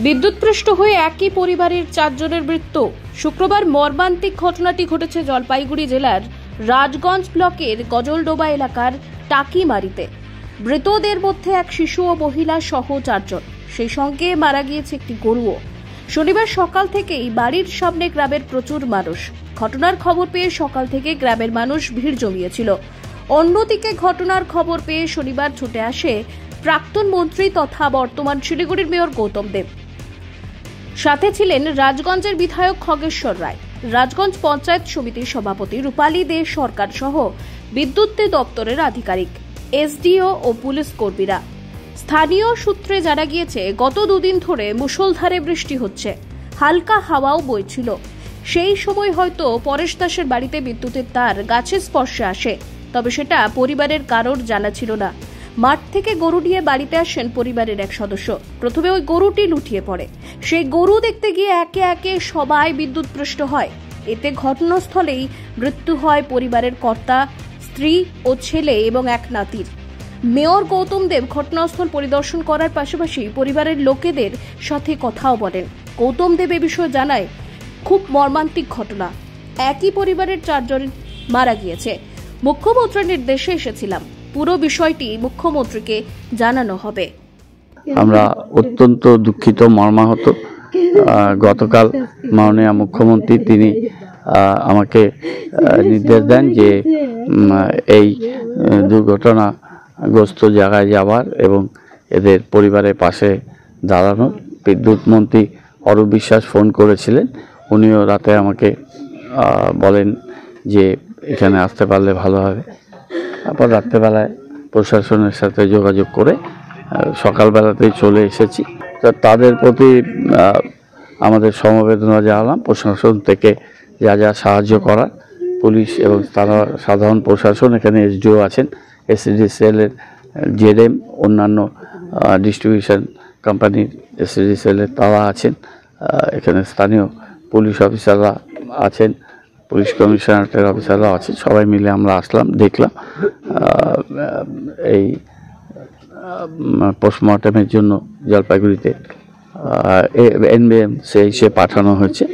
বিদ্যুৎপৃষ্ট হয়ে একই পরিবারের 4 জনের মৃত্যু। শুক্রবার মর্মান্তিক ঘটনাটি ঘটেছে জলপাইগুড়ি জেলার রাজগঞ্জ ব্লকের গজলডোবা এলাকার টাকিমারিতে। মৃতদের মধ্যে এক শিশু ও মহিলা সহ 4 জন, সেই সঙ্গে মারা গিয়েছে একটি গরুও। শনিবার সকাল থেকেই বাড়ির সামনে গ্রামের প্রচুর মানুষ। ঘটনার খবর পেয়ে সকাল থেকে গ্রামের মানুষ ভিড় জমিয়েছিল। অন্যদিকে ঘটনার খবর পেয়ে শনিবার ছুটে আসে প্রাক্তন মন্ত্রী তথা বর্তমান শিলিগুড়ির মেয়র গৌতম দেব। সাথে ছিলেন রাজগঞ্জের বিধায়ক খগেশ্বর রায়, রাজগঞ্জ পঞ্চায়েত সমিতির সভাপতি রূপালী দে সরকার সহ বিদ্যুৎ দপ্তরের আধিকারিক, এসডিও ও পুলিশ কর্মীরা। স্থানীয় সূত্রে জানা গিয়েছে, গত 2 দিন ধরে মুষলধারে বৃষ্টি হচ্ছে, হালকা হাওয়াও বইছিল। সেই সময় হয়তো পরেশ দাসের বাড়িতে বিদ্যুতের তার গাছের স্পর্শে আসে, তবে সেটা পরিবারের কারোর জানা ছিল না। মাঠ থেকে গরু নিয়ে বাড়িতে আসেন পরিবারের এক সদস্য। প্রথমে ওই গরুটি লুটিয়ে পড়ে। সেই গরু দেখতে গিয়ে একে একে সবাই বিদ্যুৎপৃষ্ট হয়। এতে ঘটনাস্থলেই মৃত্যু হয় পরিবারের কর্তা, স্ত্রী ও ছেলে এবং এক নাতির। মেয়র গৌতম দেব ঘটনাস্থল পরিদর্শন করার পাশাপাশি পরিবারের লোকেদের সাথে কথাও বলেন। গৌতম দেব এ বিষয়ে জানায়, খুব মর্মান্তিক ঘটনা, একই পরিবারের 4 জন মারা গিয়েছে। মুখ্যমন্ত্রীর নির্দেশে এসেছিলাম, পুরো বিষয়টি মুখ্যমন্ত্রীকে জানানো হবে। আমরা অত্যন্ত দুঃখিত, মর্মাহত। গতকাল মাননীয় মুখ্যমন্ত্রী তিনি আমাকে নির্দেশ দেন যে এই দুর্ঘটনাগ্রস্ত জায়গায় যাওয়ার এবং এদের পরিবারের পাশে দাঁড়ানোর। বিদ্যুৎ মন্ত্রী অরূপ বিশ্বাস ফোন করেছিলেন, উনিও রাতে আমাকে বলেন যে এখানে আসতে পারলে ভালো হবে। তারপর রাত্রেবেলায় প্রশাসনের সাথে যোগাযোগ করে সকালবেলাতেই চলে এসেছি। তো তাদের প্রতি আমাদের সমবেদনা জানালাম। প্রশাসন থেকে যা যা সাহায্য করার, পুলিশ এবং সাধারণ প্রশাসন, এখানে এসডিও আছেন, এসডিসিএলের জেডএম, অন্যান্য ডিস্ট্রিবিউশন কোম্পানির এসডিসিএলের তারা আছেন, এখানে স্থানীয় পুলিশ অফিসাররা আছেন, পুলিশ কমিশনারেটের অফিসাররা আছেন। সবাই মিলে আমরা আসলাম, দেখলাম। এই পোস্টমর্টমের জন্য জলপাইগুড়িতে এনবিএম সে পাঠানো হয়েছে।